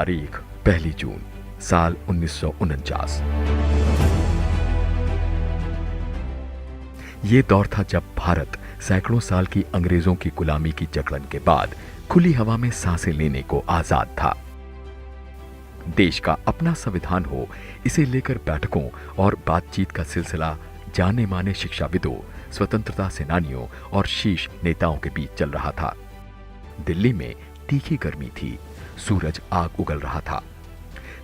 तारीख 1 जून साल 1949। ये दौर था जब भारत सैकड़ों साल की अंग्रेजों की गुलामी की जकड़न के बाद खुली हवा में सांसें लेने को आजाद था। देश का अपना संविधान हो, इसे लेकर बैठकों और बातचीत का सिलसिला जाने माने शिक्षाविदों, स्वतंत्रता सेनानियों और शीर्ष नेताओं के बीच चल रहा था। दिल्ली में तीखी गर्मी थी, सूरज आग उगल रहा था।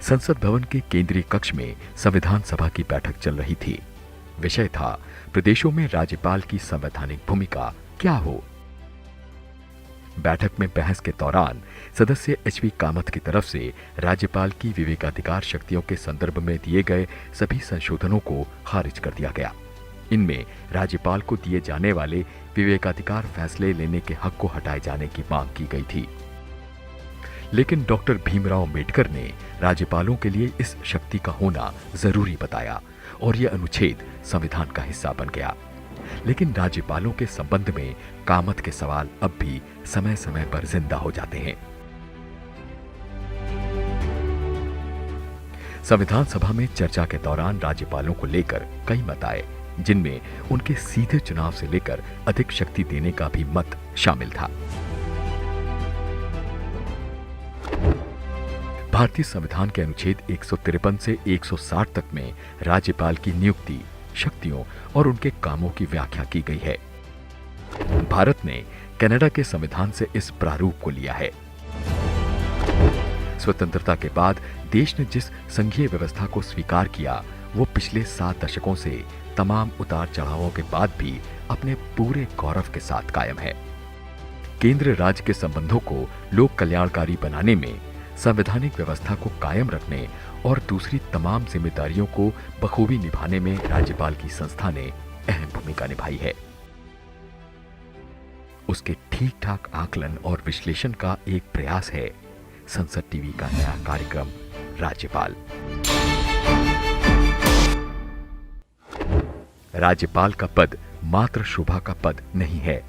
संसद भवन के केंद्रीय कक्ष में संविधान सभा की बैठक चल रही थी। विषय था प्रदेशों में राज्यपाल की संवैधानिक भूमिका क्या हो। बैठक में बहस के दौरान सदस्य एचपी कामत की तरफ से राज्यपाल की विवेकाधिकार शक्तियों के संदर्भ में दिए गए सभी संशोधनों को खारिज कर दिया गया। इनमें राज्यपाल को दिए जाने वाले विवेकाधिकार फैसले लेने के हक को हटाए जाने की मांग की गई थी। लेकिन डॉक्टर भीमराव अंबेडकर ने राज्यपालों के लिए इस शक्ति का होना जरूरी बताया और यह अनुच्छेद संविधान का हिस्सा बन गया। लेकिन राज्यपालों के संबंध में कामत के सवाल अब भी समय समय पर जिंदा हो जाते हैं। संविधान सभा में चर्चा के दौरान राज्यपालों को लेकर कई मत आए, जिनमें उनके सीधे चुनाव से लेकर अधिक शक्ति देने का भी मत शामिल था। भारतीय संविधान के अनुच्छेद 153 से 160 तक में राज्यपाल की नियुक्ति, शक्तियों और उनके कामों की व्याख्या की गई है। भारत ने कनाडा के संविधान से इस प्रारूप को लिया है। स्वतंत्रता के बाद देश ने जिस संघीय व्यवस्था को स्वीकार किया, वो पिछले 7 दशकों से तमाम उतार चढ़ावों के बाद भी अपने पूरे गौरव के साथ कायम है। केंद्र राज्य के संबंधों को लोक कल्याणकारी बनाने में, संवैधानिक व्यवस्था को कायम रखने और दूसरी तमाम जिम्मेदारियों को बखूबी निभाने में राज्यपाल की संस्था ने अहम भूमिका निभाई है। उसके ठीक ठाक आकलन और विश्लेषण का एक प्रयास है संसद टीवी का नया कार्यक्रम राज्यपाल। राज्यपाल का पद मात्र शोभा का पद नहीं है।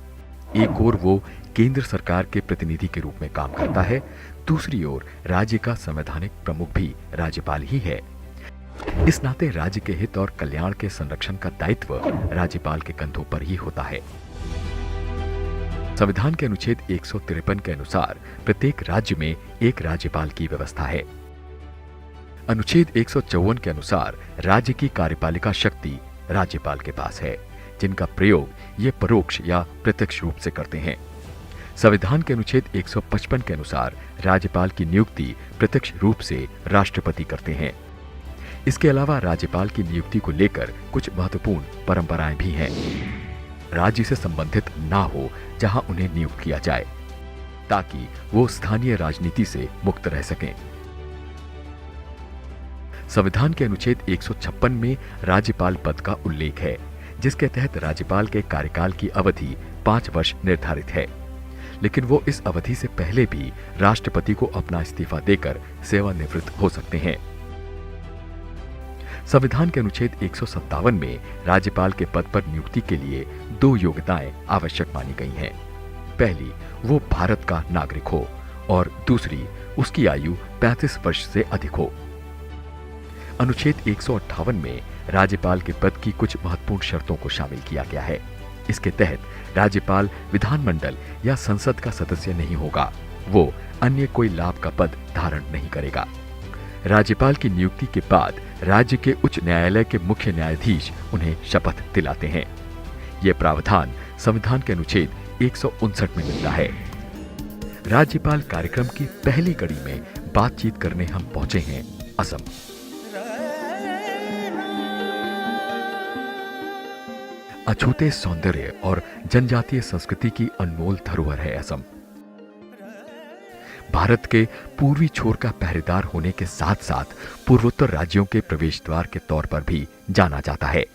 एक ओर वो केंद्र सरकार के प्रतिनिधि के रूप में काम करता है, दूसरी ओर राज्य का संवैधानिक प्रमुख भी राज्यपाल ही है। इस नाते राज्य के हित और कल्याण के संरक्षण का दायित्व राज्यपाल के कंधों पर ही होता है। संविधान के अनुच्छेद 153 के अनुसार प्रत्येक राज्य में एक राज्यपाल की व्यवस्था है। अनुच्छेद 154 के अनुसार राज्य की कार्यपालिका शक्ति राज्यपाल के पास है, जिनका प्रयोग ये परोक्ष या प्रत्यक्ष रूप से करते हैं। संविधान के अनुच्छेद 155 के अनुसार राज्यपाल की नियुक्ति प्रत्यक्ष रूप से राष्ट्रपति करते हैं। इसके अलावा राज्यपाल की नियुक्ति को लेकर कुछ महत्वपूर्ण परंपराएं भी हैं। राज्य से संबंधित ना हो जहां उन्हें नियुक्त किया जाए, ताकि वो स्थानीय राजनीति से मुक्त रह सकें। संविधान के अनुच्छेद 156 में राज्यपाल पद का उल्लेख है, जिसके तहत राज्यपाल के कार्यकाल की अवधि 5 वर्ष निर्धारित है, लेकिन वो इस अवधि से पहले भी राष्ट्रपति को अपना इस्तीफा देकर सेवानिवृत्त हो सकते हैं। संविधान के अनुच्छेद 157 में राज्यपाल के पद पर नियुक्ति के लिए 2 योग्यताएं आवश्यक मानी गई हैं। पहली, वो भारत का नागरिक हो और दूसरी, उसकी आयु 35 वर्ष से अधिक हो। अनुच्छेद 158 में राज्यपाल के पद की कुछ महत्वपूर्ण शर्तों को शामिल किया गया है। इसके तहत राज्यपाल विधानमंडल या संसद का सदस्य नहीं होगा, वो अन्य कोई लाभ का पद धारण नहीं करेगा। राज्यपाल की नियुक्ति के बाद राज्य के उच्च न्यायालय के मुख्य न्यायाधीश उन्हें शपथ दिलाते हैं। यह प्रावधान संविधान के अनुच्छेद 159 में मिलता है। राज्यपाल कार्यक्रम की पहली कड़ी में बातचीत करने हम पहुंचे हैं असम। अछूते सौंदर्य और जनजातीय संस्कृति की अनमोल धरोहर है असम। भारत के पूर्वी छोर का पहरेदार होने के साथ साथ पूर्वोत्तर राज्यों के प्रवेश द्वार के तौर पर भी जाना जाता है।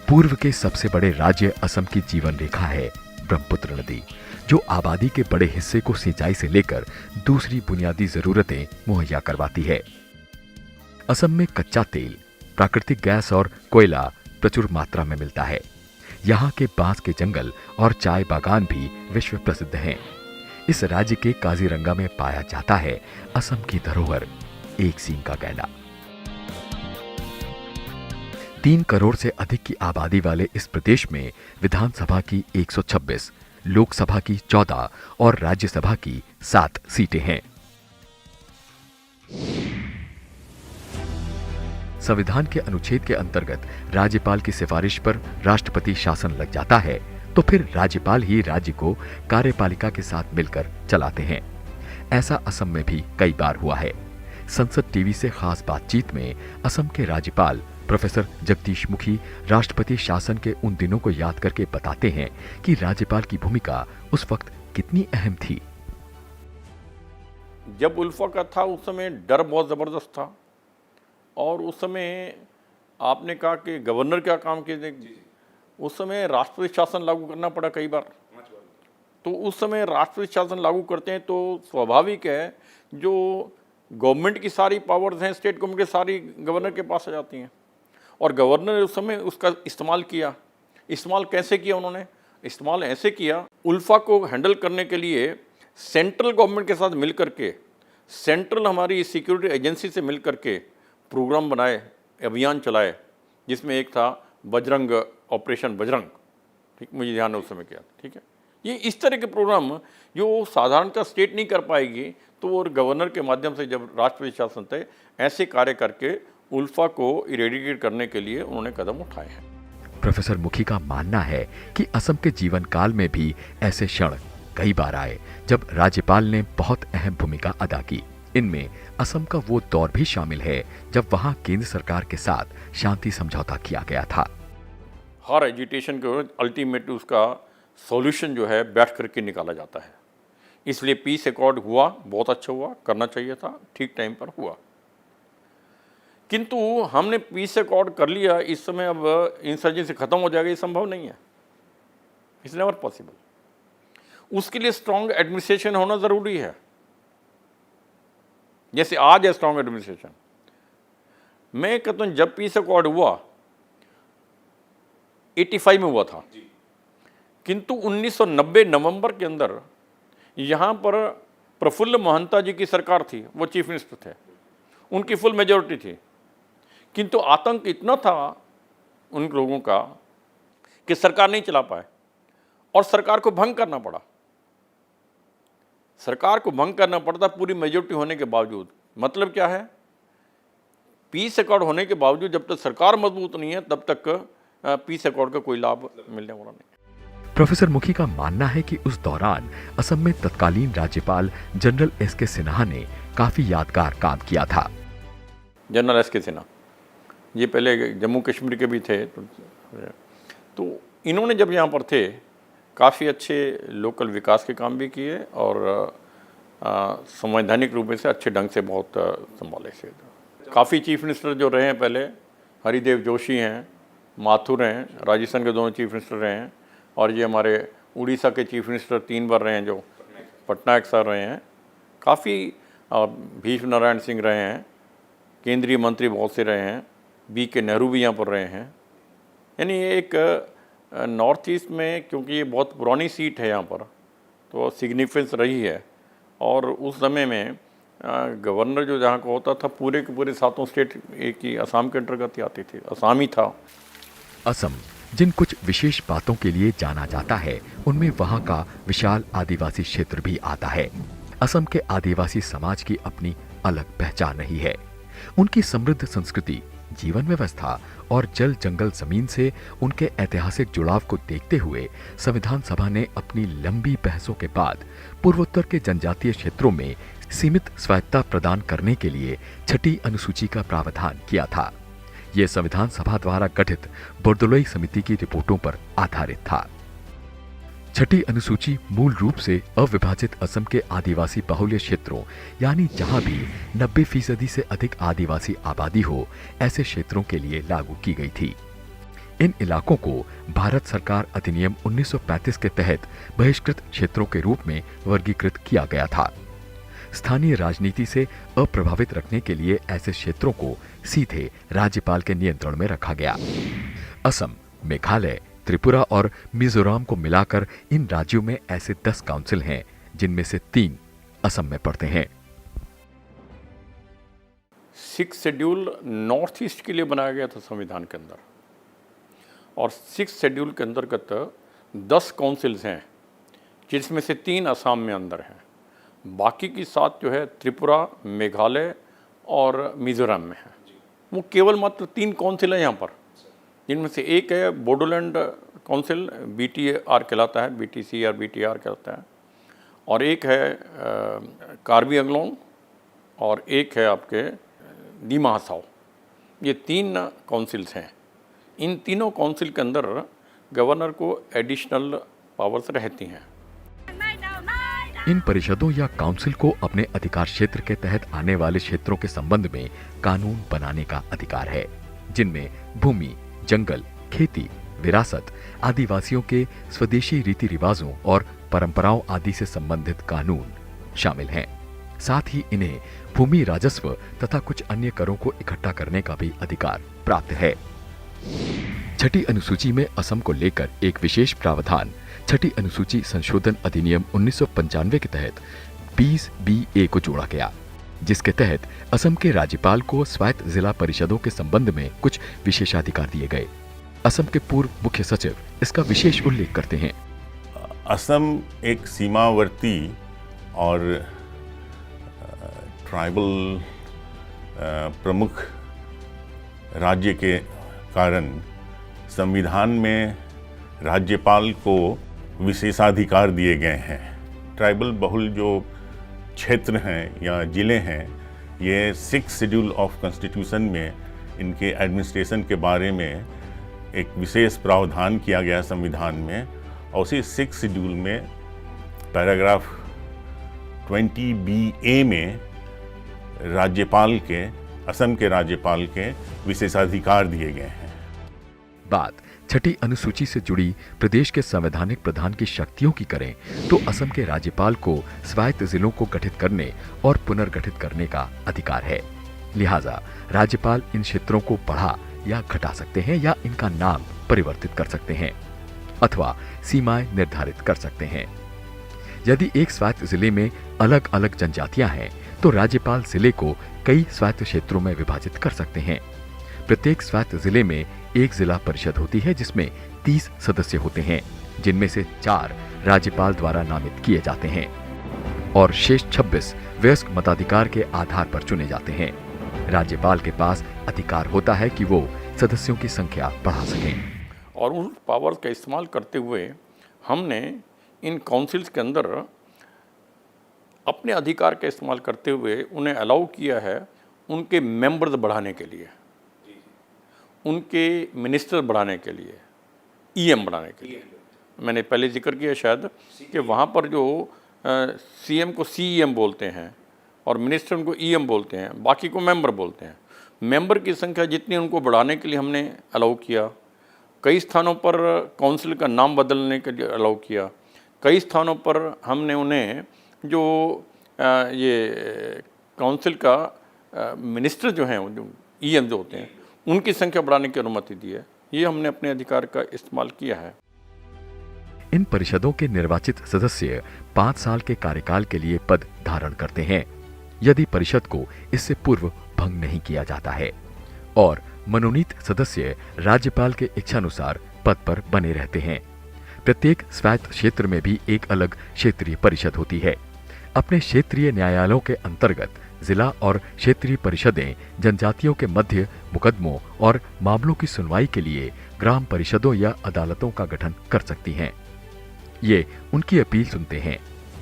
पूर्व के सबसे बड़े राज्य असम की जीवन रेखा है ब्रह्मपुत्र नदी, जो आबादी के बड़े हिस्से को सिंचाई से लेकर दूसरी बुनियादी जरूरतें मुहैया करवाती है। असम में कच्चा तेल, प्राकृतिक गैस और कोयला प्रचुर मात्रा में मिलता है। यहाँ के बांस के जंगल और चाय बागान भी विश्व प्रसिद्ध हैं। इस राज्य के काजीरंगा में पाया जाता है असम की धरोहर एक सींग का गैंडा। 3 करोड़ से अधिक की आबादी वाले इस प्रदेश में विधानसभा की 126, लोकसभा की 14 और राज्यसभा की 7 सीटें हैं। संविधान के अनुच्छेद के अंतर्गत राज्यपाल की सिफारिश पर राष्ट्रपति शासन लग जाता है तो फिर राज्यपाल ही राज्य को कार्यपालिका के साथ मिलकर चलाते हैं। ऐसा असम में भी कई बार हुआ है। संसद टीवी से खास बातचीत में असम के राज्यपाल प्रोफेसर जगदीश मुखी राष्ट्रपति शासन के उन दिनों को याद करके बताते हैं कि राज्यपाल की भूमिका उस वक्त कितनी अहम थी। जब उल्फा का था उस समय डर बहुत ज़बरदस्त था, और उस समय आपने कहा कि गवर्नर क्या काम किए, उस समय राष्ट्रपति शासन लागू करना पड़ा कई बार। तो उस समय राष्ट्रपति शासन लागू करते हैं तो स्वाभाविक है जो गवर्नमेंट की सारी पावर्स हैं स्टेट गवर्नमेंट के सारी गवर्नर के पास आ जाती हैं, और गवर्नर ने उस समय उसका इस्तेमाल किया। इस्तेमाल कैसे किया उन्होंने? इस्तेमाल ऐसे किया, उल्फा को हैंडल करने के लिए सेंट्रल गवर्नमेंट के साथ मिल करके, सेंट्रल हमारी सिक्योरिटी एजेंसी से मिल करके प्रोग्राम बनाए, अभियान चलाए, जिसमें एक था बजरंग, ऑपरेशन बजरंग, ठीक, मुझे ध्यान है उस समय क्या, ठीक है। ये इस तरह के प्रोग्राम जो साधारणतः स्टेट नहीं कर पाएगी, तो वो गवर्नर के माध्यम से जब राष्ट्रपति शासन थे, ऐसे कार्य करके उल्फा को इरेडिकेट करने के लिए उन्होंने कदम उठाए हैं। प्रोफेसर मुखी का मानना है कि असम के जीवन काल में भी ऐसे क्षण कई बार आए जब राज्यपाल ने बहुत अहम भूमिका अदा की। इनमें असम का वो दौर भी शामिल है जब वहां केंद्र सरकार के साथ शांति समझौता किया गया था। हर एजिटेशन को अल्टीमेट उसका सॉल्यूशन जो है बैठ करके निकाला जाता है, इसलिए पीस अकॉर्ड हुआ, बहुत अच्छा हुआ, करना चाहिए था, ठीक टाइम पर हुआ। किंतु हमने पीस अकॉर्ड कर लिया, इस समय अब इंसर्जेंसी खत्म हो जाएगा, ये संभव नहीं है, इट्स नेवर पॉसिबल। उसके लिए स्ट्रांग एडमिनिस्ट्रेशन होना जरूरी है। जैसे आज है स्ट्रांग एडमिनिस्ट्रेशन, मैं कहता हूं जब पीस अकॉर्ड हुआ 85 में हुआ था, किंतु 1990 नवंबर के अंदर यहाँ पर प्रफुल्ल महंता जी की सरकार थी, वो चीफ मिनिस्टर थे, उनकी फुल मेजॉरिटी थी, किंतु आतंक इतना था उन लोगों का कि सरकार नहीं चला पाए और सरकार को भंग करना पड़ा। सरकार को भंग करना पड़ता पूरी मेजॉरिटी होने के बावजूद। मतलब क्या है? पीस अकॉर्ड होने के बावजूद जब तक सरकार मजबूत नहीं है तब तक पीस अकॉर्ड का कोई लाभ मिलने वाला नहीं। प्रोफेसर मुखी का मानना है कि उस दौरान असम में तत्कालीन राज्यपाल जनरल एस.के. सिन्हा ने काफी यादगार काम किया था। General SK. सिन्हा ये पहले जम्मू कश्मीर के भी थे, तो इन्होंने जब यहाँ पर थे काफ़ी अच्छे लोकल विकास के काम भी किए और संवैधानिक रूप से अच्छे ढंग से बहुत संभाले से। काफ़ी चीफ मिनिस्टर जो रहे हैं पहले, हरिदेव जोशी हैं, माथुर हैं, राजस्थान के दोनों चीफ मिनिस्टर रहे हैं, और ये हमारे उड़ीसा के चीफ मिनिस्टर 3 बार रहे हैं जो पटनायक सर रहे हैं, काफ़ी भीष्म नारायण सिंह रहे हैं, केंद्रीय मंत्री बहुत से रहे हैं, B.K. नेहरू भी यहाँ पर रहे हैं। यानी एक नॉर्थ ईस्ट में, क्योंकि ये बहुत पुरानी सीट है यहाँ पर, तो सिग्निफिकेंस रही है। और उस समय में गवर्नर जो जहाँ का होता था पूरे के पूरे 7 स्टेट एक ही असम के अंतर्गत ही आती थी, असम ही था। असम जिन कुछ विशेष बातों के लिए जाना जाता है उनमें वहाँ का विशाल आदिवासी क्षेत्र भी आता है। असम के आदिवासी समाज की अपनी अलग पहचान रही है। उनकी समृद्ध संस्कृति, जीवन व्यवस्था और जल जंगल जमीन से उनके ऐतिहासिक जुड़ाव को देखते हुए संविधान सभा ने अपनी लंबी बहसों के बाद पूर्वोत्तर के जनजातीय क्षेत्रों में सीमित स्वायत्तता प्रदान करने के लिए 6ठी अनुसूची का प्रावधान किया था। यह संविधान सभा द्वारा गठित बोर्दोलोई समिति की रिपोर्टों पर आधारित था। 6ठी अनुसूची मूल रूप से अविभाजित असम के आदिवासी बाहुल्य क्षेत्रों, यानी जहां भी 90% से अधिक आदिवासी आबादी हो, ऐसे क्षेत्रों के लिए लागू की गई थी। इन इलाकों को भारत सरकार अधिनियम 1935 के तहत बहिष्कृत क्षेत्रों के रूप में वर्गीकृत किया गया था। स्थानीय राजनीति से अप्रभावित रखने के लिए ऐसे क्षेत्रों को सीधे राज्यपाल के नियंत्रण में रखा गया। असम, मेघालय, त्रिपुरा और मिजोरम को मिलाकर इन राज्यों में ऐसे 10 काउंसिल हैं जिनमें से 3 असम में पड़ते हैं। 6 शेड्यूल नॉर्थ ईस्ट के लिए बनाया गया था संविधान के अंदर, और 6 शेड्यूल के अंतर्गत 10 काउंसिल्स हैं, जिसमें से 3 असम में अंदर हैं। बाकी की 7 जो है त्रिपुरा, मेघालय और मिजोरम में है। वो केवल मात्र 3 काउंसिल है यहाँ पर, जिनमें से एक है बोडोलैंड काउंसिल, BTR कहलाता है, BTC और BTR कहलाता है, और एक है कार्बी अंगलोंग, और एक है आपके दीमा हसाओ। ये 3 काउंसिल्स हैं। इन तीनों काउंसिल के अंदर गवर्नर को एडिशनल पावर्स रहती हैं। इन परिषदों या काउंसिल को अपने अधिकार क्षेत्र के तहत आने वाले क्षेत्रों के संबंध में कानून बनाने का अधिकार है, जिनमें भूमि, जंगल, खेती, विरासत, आदिवासियों के स्वदेशी रीति रिवाजों और परंपराओं आदि से संबंधित कानून शामिल हैं। साथ ही इन्हें भूमि राजस्व तथा कुछ अन्य करों को इकट्ठा करने का भी अधिकार प्राप्त है। छठी अनुसूची में असम को लेकर एक विशेष प्रावधान छठी अनुसूची संशोधन अधिनियम 1995 के तहत 20BA को जोड़ा गया, जिसके तहत असम के राज्यपाल को स्वायत्त जिला परिषदों के संबंध में कुछ विशेषाधिकार दिए गए। असम के पूर्व मुख्य सचिव इसका विशेष उल्लेख करते हैं। असम एक सीमावर्ती और ट्राइबल प्रमुख राज्य के कारण संविधान में राज्यपाल को विशेषाधिकार दिए गए हैं। ट्राइबल बहुल जो क्षेत्र हैं या ज़िले हैं, ये 6 शेड्यूल ऑफ कॉन्स्टिट्यूशन में इनके एडमिनिस्ट्रेशन के बारे में एक विशेष प्रावधान किया गया संविधान में, और उसी 6 शेड्यूल में पैराग्राफ 20BA में राज्यपाल के, असम के राज्यपाल के विशेषाधिकार दिए गए हैं। बात छठी अनुसूची से जुड़ी प्रदेश के संवैधानिक प्रधान की शक्तियों की करें तो असम के राज्यपाल को स्वायत्त जिलों को गठित करने और पुनर्गठित करने का अधिकार है। लिहाजा राज्यपाल इन क्षेत्रों को बढ़ा या घटा सकते हैं या इनका नाम परिवर्तित कर सकते हैं अथवा सीमाएं निर्धारित कर सकते हैं। यदि एक स्वायत्त जिले में अलग अलग जनजातियां हैं तो राज्यपाल जिले को कई स्वायत्त क्षेत्रों में विभाजित कर सकते हैं। प्रत्येक स्वायत्त जिले में एक जिला परिषद होती है, जिसमें 30 सदस्य होते हैं, जिनमें से 4 राज्यपाल द्वारा नामित किए जाते हैं और शेष 26 वयस्क मताधिकार के आधार पर चुने जाते हैं। राज्यपाल के पास अधिकार होता है कि वो सदस्यों की संख्या बढ़ा सकें। और उन पावर्स का इस्तेमाल करते हुए हमने इन काउंसिल्स के अंदर अपने अधिकार का इस्तेमाल करते हुए उन्हें अलाउ किया है उनके मेंबर्स बढ़ाने के लिए, उनके मिनिस्टर बढ़ाने के लिए, EM बढ़ाने के लिए। मैंने पहले जिक्र किया शायद कि वहाँ पर जो CM को CEM बोलते हैं और मिनिस्टर उनको EM बोलते हैं, बाकी को मेंबर बोलते हैं। मेंबर की संख्या जितनी उनको बढ़ाने के लिए हमने अलाउ किया। कई स्थानों पर काउंसिल का नाम बदलने के लिए अलाउ किया। कई स्थानों पर हमने उन्हें जो ये काउंसिल का मिनिस्टर जो हैं, जो EM जो होते हैं, उनकी संख्या बढ़ाने की अनुमति दी है। ये हमने अपने अधिकार का इस्तेमाल किया है। इन परिषदों के निर्वाचित सदस्य 5 साल के कार्यकाल के लिए पद धारण करते हैं, यदि परिषद को इससे पूर्व भंग नहीं किया जाता है, और मनोनीत सदस्य राज्यपाल के इच्छानुसार पद पर बने रहते हैं। प्रत्येक स्वायत्त क्षेत्र में भी एक अलग क्षेत्रीय परिषद होती है। अपने क्षेत्रीय न्यायालयों के अंतर्गत जिला और क्षेत्रीय परिषदें जनजातियों के मध्य मुकदमों और मामलों की सुनवाई के लिए ग्राम परिषदों या अदालतों का गठन कर सकती हैं। ये उनकी अपील सुनते हैं।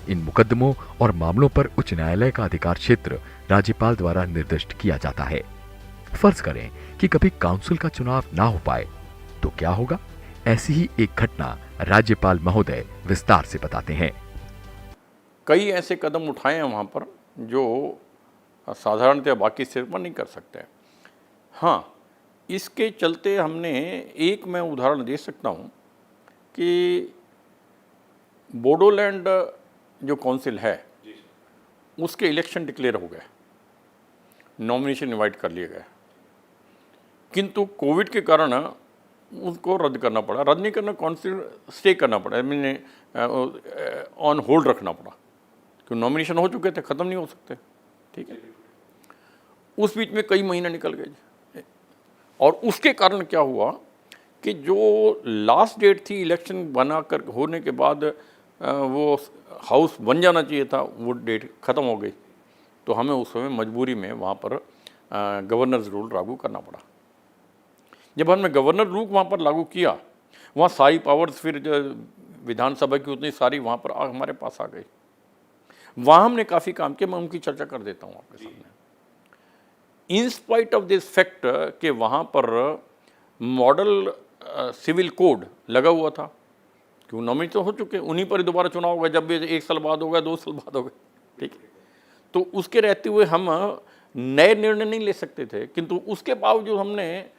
इन मुकदमों और मामलों पर उच्च न्यायालय का अधिकार क्षेत्र राज्यपाल द्वारा निर्दिष्ट किया जाता है। फर्ज करें कि कभी काउंसिल का चुनाव ना हो पाए तो क्या होगा? ऐसी ही एक घटना राज्यपाल महोदय विस्तार से बताते हैं। कई ऐसे कदम उठाए हैं वहाँ पर जो साधारणतः बाकी स्टेट पर नहीं कर सकते। हाँ, इसके चलते हमने एक मैं उदाहरण दे सकता हूँ कि बोडोलैंड जो काउंसिल है उसके इलेक्शन डिक्लेयर हो गए, नॉमिनेशन इनवाइट कर लिए गए, किंतु कोविड के कारण उसको रद्द करना पड़ा। रद्द नहीं करना, काउंसिल स्टे करना पड़ा, मैंने ऑन होल्ड रखना पड़ा। क्यों नॉमिनेशन हो चुके थे, ख़त्म नहीं हो सकते, ठीक है। उस बीच में कई महीने निकल गए जी। और उसके कारण क्या हुआ कि जो लास्ट डेट थी इलेक्शन बनाकर होने के बाद वो हाउस बन जाना चाहिए था, वो डेट ख़त्म हो गई। तो हमें उस समय मजबूरी में वहाँ पर गवर्नर्स रूल लागू करना पड़ा। जब हमने गवर्नर रूल वहाँ पर लागू किया, वहाँ सारी पावर्स फिर विधानसभा की उतनी सारी वहाँ पर हमारे पास आ गई। वहाँ हमने काफ़ी काम किया, मैं उनकी चर्चा कर देता हूँ आपके सामने। In spite of this fact कि वहाँ पर मॉडल सिविल कोड लगा हुआ था, क्यों नॉमिनेट तो हो चुके, उन्हीं पर दोबारा चुनाव होगा, जब भी 1 साल बाद होगा, 2 साल बाद होगा, ठीक है। तो उसके रहते हुए हम नए निर्णय नहीं ले सकते थे, किंतु उसके बावजूद हमने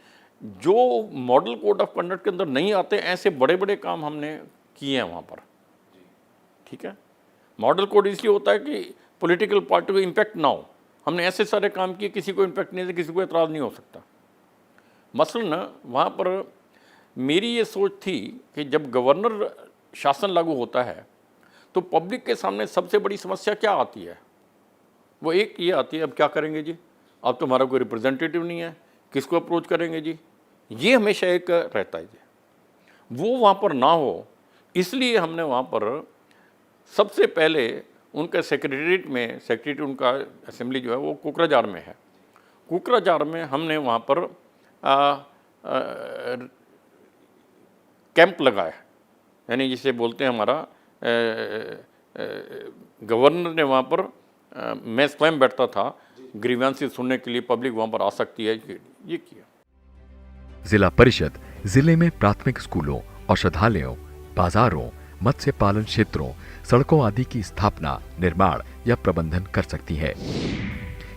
जो मॉडल कोड ऑफ कंडक्ट के अंदर नहीं आते, ऐसे बड़े बड़े काम हमने किए हैं वहाँ पर, ठीक है। मॉडल कोड इसलिए होता है कि पॉलिटिकल पार्टी को इम्पैक्ट ना हो। हमने ऐसे सारे काम किए, किसी को इम्पैक्ट नहीं है, किसी को एतराज़ नहीं हो सकता। मसलन वहाँ पर मेरी ये सोच थी कि जब गवर्नर शासन लागू होता है तो पब्लिक के सामने सबसे बड़ी समस्या क्या आती है, वो एक ये आती है, अब क्या करेंगे जी, अब तो हमारा कोई रिप्रेजेंटेटिव नहीं है, किसको अप्रोच करेंगे जी, ये हमेशा एक रहता है जी। वो वहाँ पर ना हो, इसलिए हमने वहाँ पर सबसे पहले उनका सेक्रेटरीट में, सेक्रेटरीट उनका असेंबली जो है वो कोकराझार में है, कोकराझार में हमने वहाँ पर कैंप लगाया, यानी जिसे बोलते हैं हमारा गवर्नर ने वहाँ पर मैं स्वयं बैठता था ग्रीवेंसेस सुनने के लिए, पब्लिक वहाँ पर आ सकती है, ये किया। जिला परिषद जिले में प्राथमिक स्कूलों, औषधालयों, बाजारों, मत्स्य पालन क्षेत्रों, सड़कों आदि की स्थापना, निर्माण या प्रबंधन कर सकती है।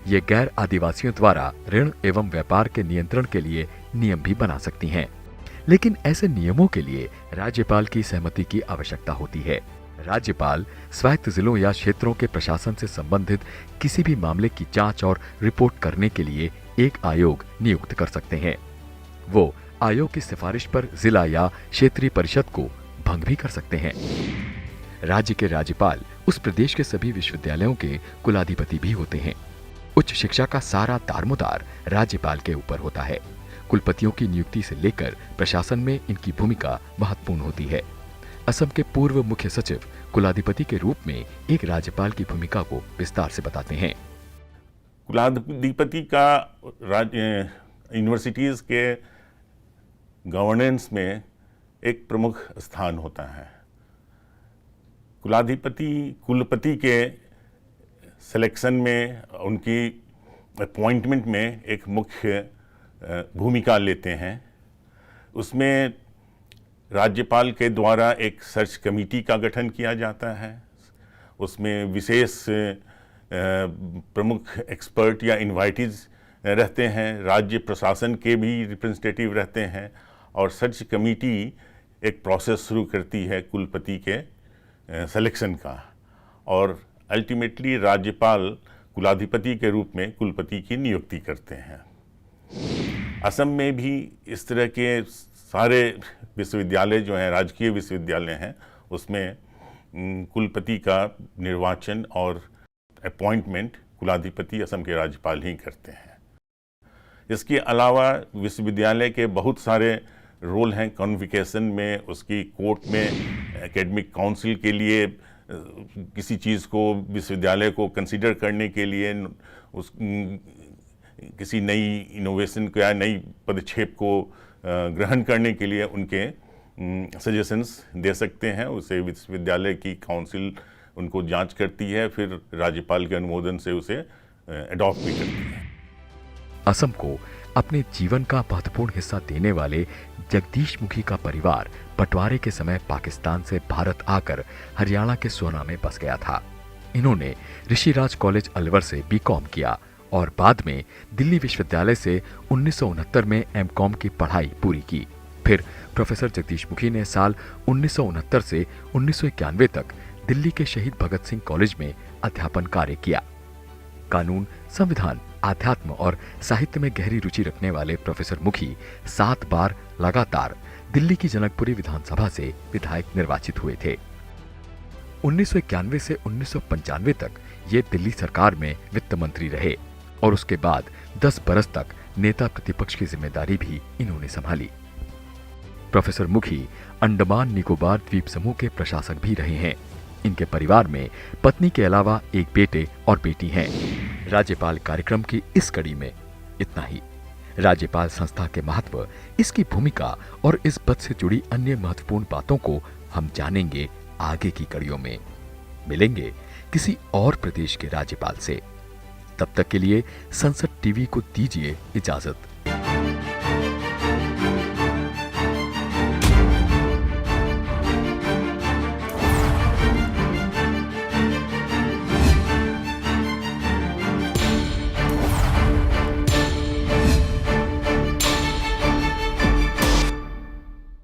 ये गैर आदिवासियों द्वारा ऋण एवं व्यापार के नियंत्रण के लिए नियम भी बना सकती हैं। लेकिन ऐसे नियमों के लिए राज्यपाल की सहमति की आवश्यकता होती है। राज्यपाल स्वायत्त जिलों या क्षेत्रों के प्रशासन से संबंधित किसी भी मामले की जांच और रिपोर्ट करने के लिए एक आयोग नियुक्त कर सकते हैं। वो आयोग की सिफारिश पर जिला या क्षेत्रीय परिषद को भंग भी कर सकते हैं। राज्य के राज्यपाल उस प्रदेश के सभी विश्वविद्यालयों के कुलाधिपति भी होते हैं। उच्च शिक्षा का सारा दारोमदार राज्यपाल के ऊपर होता है। कुलपतियों की नियुक्ति से लेकर प्रशासन में इनकी भूमिका महत्वपूर्ण होती है। असम के पूर्व मुख्य सचिव कुलाधिपति के रूप में एक राज्यपाल की भूमिका को विस्तार से बताते हैं। कुलाधिपति का यूनिवर्सिटीज़ के गवर्नेंस में एक प्रमुख स्थान होता है। कुलपति के सिलेक्शन में, उनकी अपॉइंटमेंट में एक मुख्य भूमिका लेते हैं। उसमें राज्यपाल के द्वारा एक सर्च कमेटी का गठन किया जाता है। उसमें विशेष प्रमुख एक्सपर्ट या इनवाइटीज रहते हैं, राज्य प्रशासन के भी रिप्रेजेंटेटिव रहते हैं, और सर्च कमेटी एक प्रोसेस शुरू करती है कुलपति के सिलेक्शन का, और अल्टीमेटली राज्यपाल कुलाधिपति के रूप में कुलपति की नियुक्ति करते हैं। असम में भी इस तरह के सारे विश्वविद्यालय जो हैं, राजकीय विश्वविद्यालय हैं, उसमें कुलपति का निर्वाचन और अपॉइंटमेंट कुलाधिपति असम के राज्यपाल ही करते हैं। इसके अलावा विश्वविद्यालय के बहुत सारे रोल हैं कॉन्वोकेशन में, उसकी कोर्ट में एकेडमिक काउंसिल के लिए किसी चीज़ को, विश्वविद्यालय को कंसीडर करने के लिए, उस किसी नई इनोवेशन को या नई पदक्षेप को ग्रहण करने के लिए उनके सजेशंस दे सकते हैं। उसे विश्वविद्यालय की काउंसिल उनको जांच करती है, फिर राज्यपाल के अनुमोदन से उसे अडॉप्ट भी करती है। असम को अपने जीवन का महत्वपूर्ण हिस्सा देने वाले जगदीश मुखी का परिवार बंटवारे के समय पाकिस्तान से भारत आकर हरियाणा के सोना में बस गया था। इन्होंने ऋषिराज कॉलेज अलवर से बीकॉम किया और बाद में दिल्ली विश्वविद्यालय से 1969 में एमकॉम की पढ़ाई पूरी की। फिर प्रोफेसर जगदीश मुखी ने साल 1969 से 1991 तक दिल्ली के शहीद भगत सिंह कॉलेज में अध्यापन कार्य किया। कानून, संविधान, आध्यात्म और साहित्य में गहरी रुचि रखने वाले प्रोफेसर मुखी 7 बार लगातार दिल्ली की जनकपुरी विधानसभा से विधायक निर्वाचित हुए थे। 1991 से 1995 तक ये दिल्ली सरकार में वित्त मंत्री रहे और उसके बाद 10 बरस तक नेता प्रतिपक्ष की जिम्मेदारी भी इन्होंने संभाली। प्रोफेसर मुखी अंडमान निकोबार द्वीप समूह के प्रशासक भी रहे हैं। इनके परिवार में पत्नी के अलावा एक बेटे और बेटी हैं। राज्यपाल कार्यक्रम की इस कड़ी में इतना ही। राज्यपाल संस्था के महत्व, इसकी भूमिका और इस पद से जुड़ी अन्य महत्वपूर्ण बातों को हम जानेंगे आगे की कड़ियों में। मिलेंगे किसी और प्रदेश के राज्यपाल से। तब तक के लिए संसद टीवी को दीजिए इजाजत।